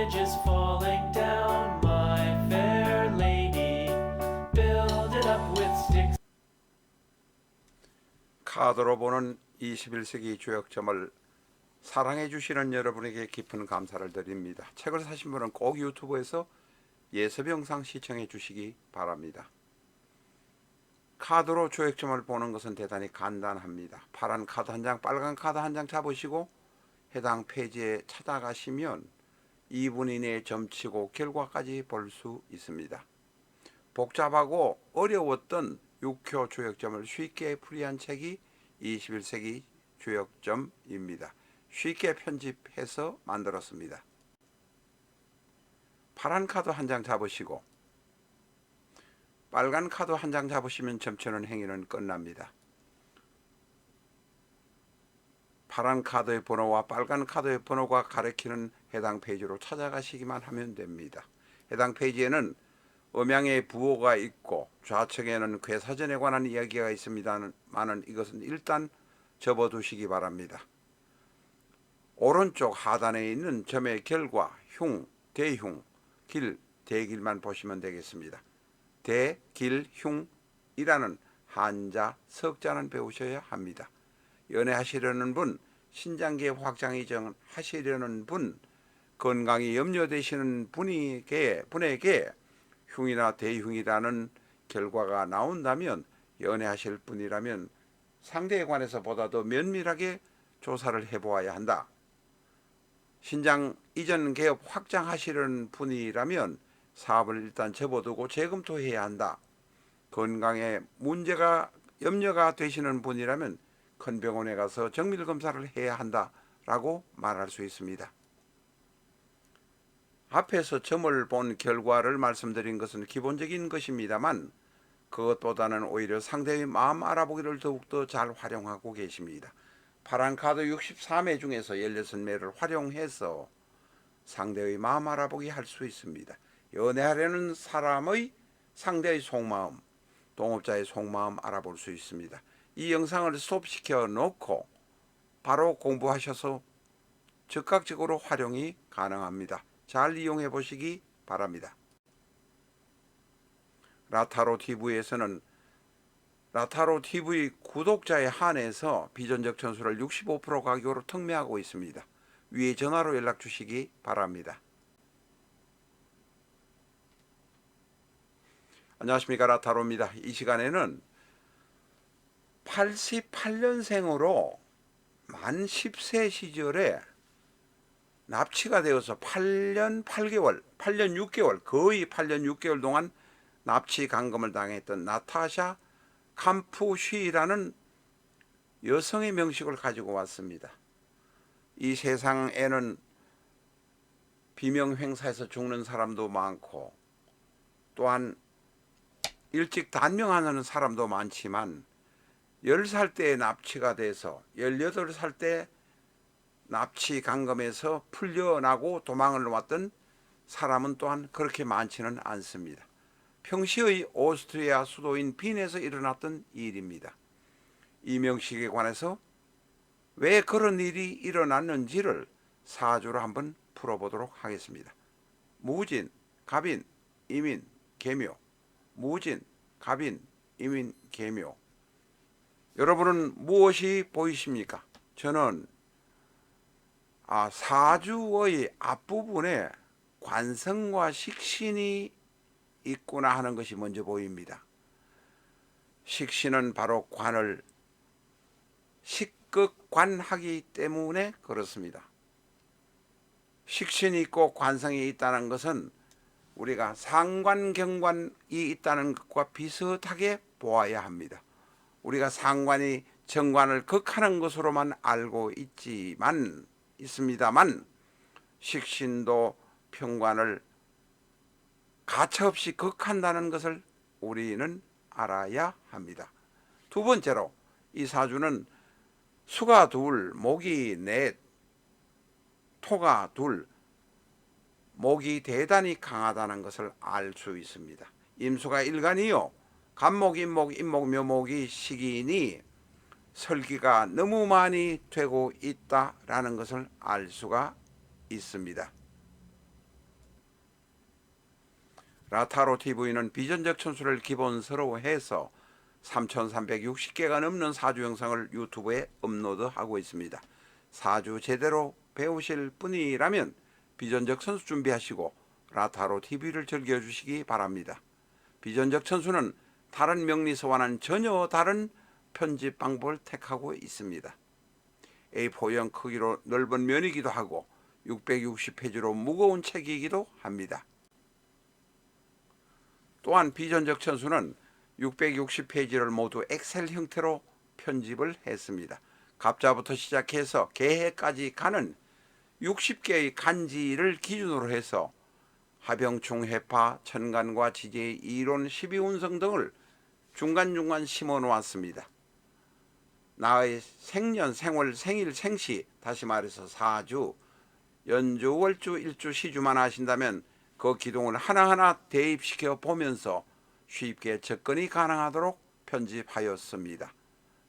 bridge is falling down, my fair lady. Build it up with sticks. 카드로 보는 21세기 조약점을 사랑해 주시는 여러분에게 깊은 감사를 드립니다. 책을 사신 분은 꼭 유튜브에서 예습 영상 시청해 주시기 바랍니다. 카드로 조약점을 보는 것은 대단히 간단합니다. 파란 카드 한 장, 빨간 카드 한 장 잡으시고 해당 페이지에 찾아가시면 2분 이내에 점치고 결과까지 볼 수 있습니다. 복잡하고 어려웠던 6호 조약점을 쉽게 풀이한 책이 21세기 조약점입니다. 쉽게 편집해서 만들었습니다. 파란 카드 한 장 잡으시고 빨간 카드 한 장 잡으시면 점치는 행위는 끝납니다. 파란 카드의 번호와 빨간 카드의 번호가 가리키는 해당 페이지로 찾아가시기만 하면 됩니다. 해당 페이지에는 음양의 부호가 있고 좌측에는 괴사전에 관한 이야기가 있습니다만은 이것은 일단 접어두시기 바랍니다. 오른쪽 하단에 있는 점의 결과, 흉, 대흉, 길, 대길만 보시면 되겠습니다. 대, 길, 흉이라는 한자, 석자는 배우셔야 합니다. 연애하시려는 분, 신장계 확장 이전하시려는 분, 건강이 염려되시는 분에게 흉이나 대흉이라는 결과가 나온다면 연애하실 분이라면 상대에 관해서 보다 더 면밀하게 조사를 해보아야 한다. 신장 이전 개업 확장하시려는 분이라면 사업을 일단 접어두고 재검토해야 한다. 건강에 문제가 염려가 되시는 분이라면 큰 병원에 가서 정밀검사를 해야 한다라고 말할 수 있습니다. 앞에서 점을 본 결과를 말씀드린 것은 기본적인 것입니다만 그것보다는 오히려 상대의 마음 알아보기를 더욱더 잘 활용하고 계십니다. 파란 카드 63매 중에서 16매를 활용해서 상대의 마음 알아보기 할 수 있습니다. 연애하려는 사람의 상대의 속마음, 동업자의 속마음 알아볼 수 있습니다. 이 영상을 스톱시켜 놓고 바로 공부하셔서 즉각적으로 활용이 가능합니다. 잘 이용해 보시기 바랍니다. 라타로 TV에서는 라타로 TV 구독자에 한해서 비전적 전수를 65% 가격으로 특매하고 있습니다. 위에 전화로 연락 주시기 바랍니다. 안녕하십니까, 라타로입니다. 이 시간에는 88년생으로 만 10세 시절에 납치가 되어서 8년 6개월, 거의 8년 6개월 동안 납치 감금을 당했던 나타샤 캄푸쉬라는 여성의 명식을 가지고 왔습니다. 이 세상에는 비명 행사에서 죽는 사람도 많고 또한 일찍 단명하는 사람도 많지만 10살 때 납치가 돼서 18살 때 납치 감금에서 풀려나고 도망을 왔던 사람은 또한 그렇게 많지는 않습니다. 평시의 오스트리아 수도인 빈에서 일어났던 일입니다. 이 명식에 관해서 왜 그런 일이 일어났는지를 사주로 한번 풀어보도록 하겠습니다. 무진, 갑인, 이민, 계묘. 무진, 갑인, 이민, 계묘. 여러분은 무엇이 보이십니까? 저는 사주의 앞부분에 관성과 식신이 있구나 하는 것이 먼저 보입니다. 식신은 바로 관을 식극관하기 때문에 그렇습니다. 식신이 있고 관성이 있다는 것은 우리가 상관경관이 있다는 것과 비슷하게 보아야 합니다. 우리가 상관이 정관을 극하는 것으로만 알고 있습니다만 식신도 평관을 가차없이 극한다는 것을 우리는 알아야 합니다. 두 번째로 이 사주는 수가 둘, 목이 넷, 토가 둘, 목이 대단히 강하다는 것을 알 수 있습니다. 임수가 일간이요, 간목, 임목, 임목, 묘목이 식이니 설기가 너무 많이 되고 있다라는 것을 알 수가 있습니다. 라타로 TV는 비전적 천수를 기본서로 해서 3,360개가 넘는 사주 영상을 유튜브에 업로드하고 있습니다. 사주 제대로 배우실 분이라면 비전적 천수 준비하시고 라타로 TV를 즐겨주시기 바랍니다. 비전적 천수는 다른 명리서와는 전혀 다른 편집 방법을 택하고 있습니다. A4형 크기로 넓은 면이기도 하고 660페이지로 무거운 책이기도 합니다. 또한 비전적 천수는 660페이지를 모두 엑셀 형태로 편집을 했습니다. 갑자부터 시작해서 개해까지 가는 60개의 간지를 기준으로 해서 하병충, 해파, 천간과 지지의 이론, 12운성 등을 중간중간 심어 놓았습니다. 나의 생년, 생월, 생일, 생시, 다시 말해서 사주, 연주, 월주, 일주, 시주만 아신다면 그 기둥을 하나하나 대입시켜 보면서 쉽게 접근이 가능하도록 편집하였습니다.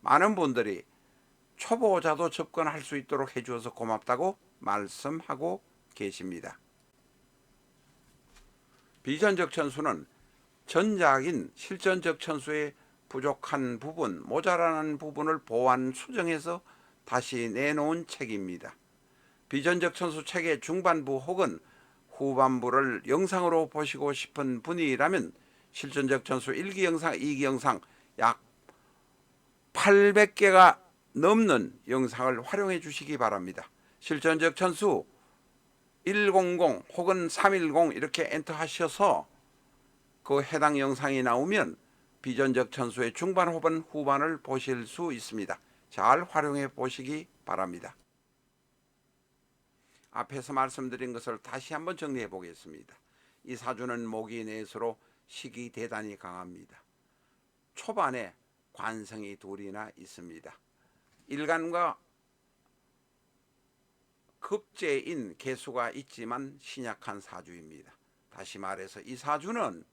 많은 분들이 초보자도 접근할 수 있도록 해주어서 고맙다고 말씀하고 계십니다. 비전적 천수는 전작인 실전적 천수의 부족한 부분, 모자라는 부분을 보완 수정해서 다시 내놓은 책입니다. 비전적 천수 책의 중반부 혹은 후반부를 영상으로 보시고 싶은 분이라면 실전적 천수 1기 영상, 2기 영상 약 800개가 넘는 영상을 활용해 주시기 바랍니다. 실전적 천수 100 혹은 310 이렇게 엔터 하셔서 그 해당 영상이 나오면 비전적 천수의 중반 혹은 후반을 보실 수 있습니다. 잘 활용해 보시기 바랍니다. 앞에서 말씀드린 것을 다시 한번 정리해 보겠습니다. 이 사주는 목이 넷으로 식이 대단히 강합니다. 초반에 관성이 둘이나 있습니다. 일간과 급제인 개수가 있지만 신약한 사주입니다. 다시 말해서 이 사주는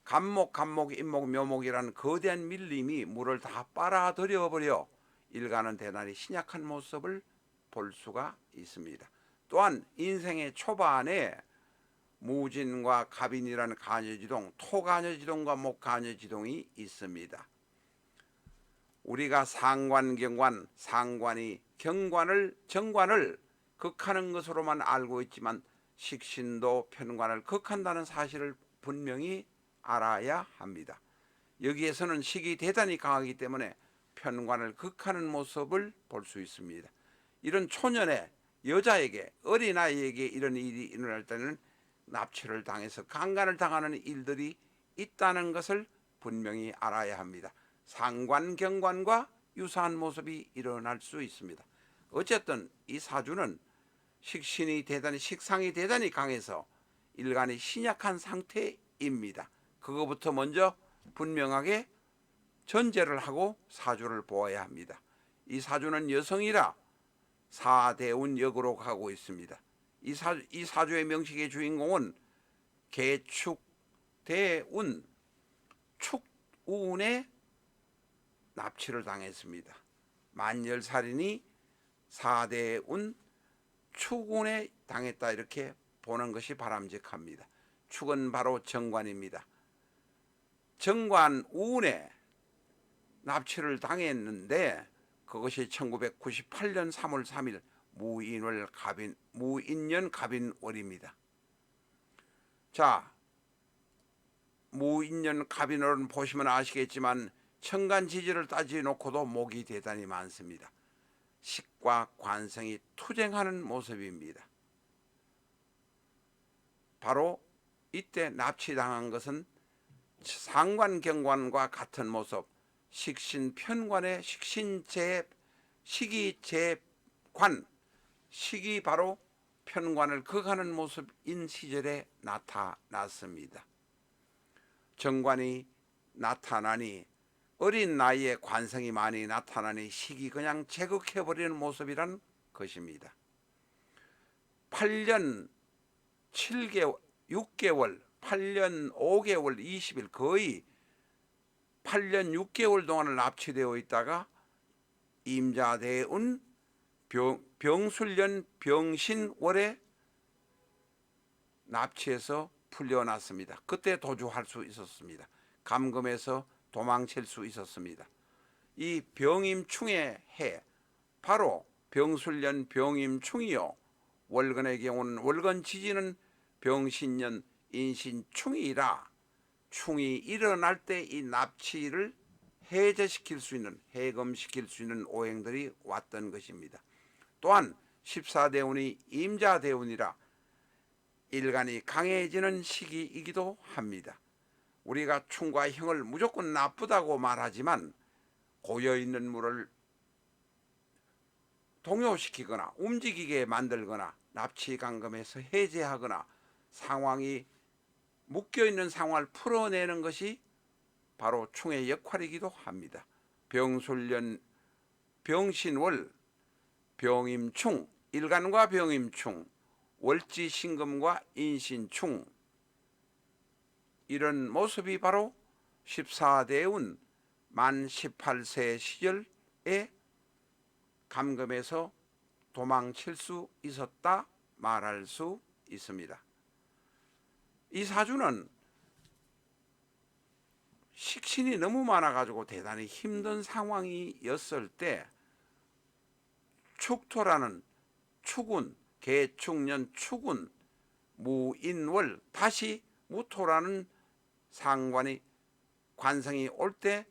간목, 인목, 묘목이라는 거대한 밀림이 물을 다 빨아들여 버려 일간은 대단히 신약한 모습을 볼 수가 있습니다. 또한 인생의 초반에 무진과 갑인이라는 간여지동, 토간여지동과 목간여지동이 있습니다. 우리가 상관, 경관, 상관이 경관을, 정관을 극하는 것으로만 알고 있지만 식신도 편관을 극한다는 사실을 분명히 알아야 합니다. 여기에서는 식이 대단히 강하기 때문에 편관을 극하는 모습을 볼 수 있습니다. 이런 초년의 여자에게, 어린아이에게 이런 일이 일어날 때는 납치를 당해서 강간을 당하는 일들이 있다는 것을 분명히 알아야 합니다. 상관, 경관과 유사한 모습이 일어날 수 있습니다. 어쨌든 이 사주는 식신이 대단히, 식상이 대단히 강해서 일간이 신약한 상태입니다. 그거부터 먼저 분명하게 전제를 하고 사주를 보아야 합니다. 이 사주는 여성이라 사대운 역으로 가고 있습니다. 이 사주의 명식의 주인공은 개축, 대운, 축운에 납치를 당했습니다. 만열살인이 사대운, 축운에 당했다 이렇게 보는 것이 바람직합니다. 축은 바로 정관입니다. 정관 운에 납치를 당했는데 그것이 1998년 3월 3일 무인년 갑인월입니다. 자, 무인년 갑인월은 보시면 아시겠지만 천간지지를 따지놓고도 목이 대단히 많습니다. 식과 관성이 투쟁하는 모습입니다. 바로 이때 납치당한 것은 상관경관과 같은 모습, 식신편관의 식신제, 식이제관, 식이 바로 편관을 극하는 모습인 시절에 나타났습니다. 정관이 나타나니 어린 나이에 관성이 많이 나타나니 식이 그냥 제극해버리는 모습이란 것입니다. 8년 7개월, 6개월, 8년 5개월, 20일 거의 8년 6개월 동안을 납치되어 있다가 임자대운 병술년 병신월에 납치해서 풀려났습니다. 그때 도주할 수 있었습니다. 감금에서 도망칠 수 있었습니다. 이 병임충의 해, 바로 병술년 병임충이요, 월건의 경우는 월건 지지는 병신년 인신충이라 충이 일어날 때 이 납치를 해제시킬 수 있는, 해금시킬 수 있는 오행들이 왔던 것입니다. 또한 14대운이 임자대운이라 일간이 강해지는 시기이기도 합니다. 우리가 충과 형을 무조건 나쁘다고 말하지만 고여있는 물을 동요시키거나 움직이게 만들거나 납치 감금해서 해제하거나 상황이 묶여있는 상황을 풀어내는 것이 바로 충의 역할이기도 합니다. 병술년 병신월 병임충, 일간과 병임충, 월지신금과 인신충, 이런 모습이 바로 14대운 만 18세 시절에 감금해서 도망칠 수 있었다 말할 수 있습니다. 이 사주는 식신이 너무 많아가지고 대단히 힘든 상황이었을 때 축토라는 축운, 개축년 축운, 무인월, 다시 무토라는 상관이 관성이 올 때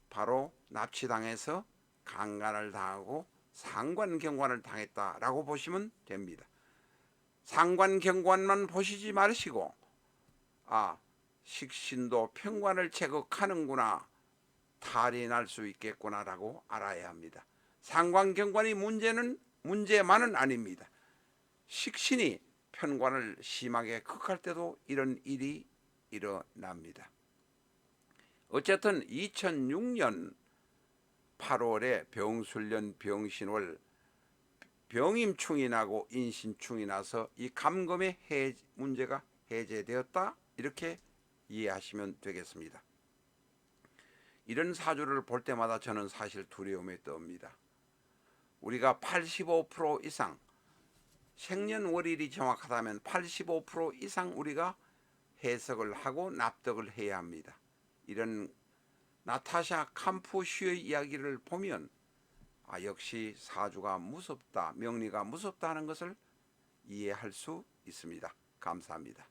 바로 납치당해서 강간을 당하고 상관경관을 당했다라고 보시면 됩니다. 상관경관만 보시지 마시고 식신도 편관을 제거하는구나, 탈이 날 수 있겠구나라고 알아야 합니다. 상관경관이 문제만은 아닙니다. 식신이 편관을 심하게 극할 때도 이런 일이 일어납니다. 어쨌든 2006년 8월에 병술년 병신월 병임충이 나고 인신충이 나서 이 감금의 문제가 해제되었다, 이렇게 이해하시면 되겠습니다. 이런 사주를 볼 때마다 저는 사실 두려움에 떱니다. 우리가 85% 이상, 생년월일이 정확하다면 85% 이상 우리가 해석을 하고 납득을 해야 합니다. 이런 나타샤 캄푸슈의 이야기를 보면 역시 사주가 무섭다, 명리가 무섭다 하는 것을 이해할 수 있습니다. 감사합니다.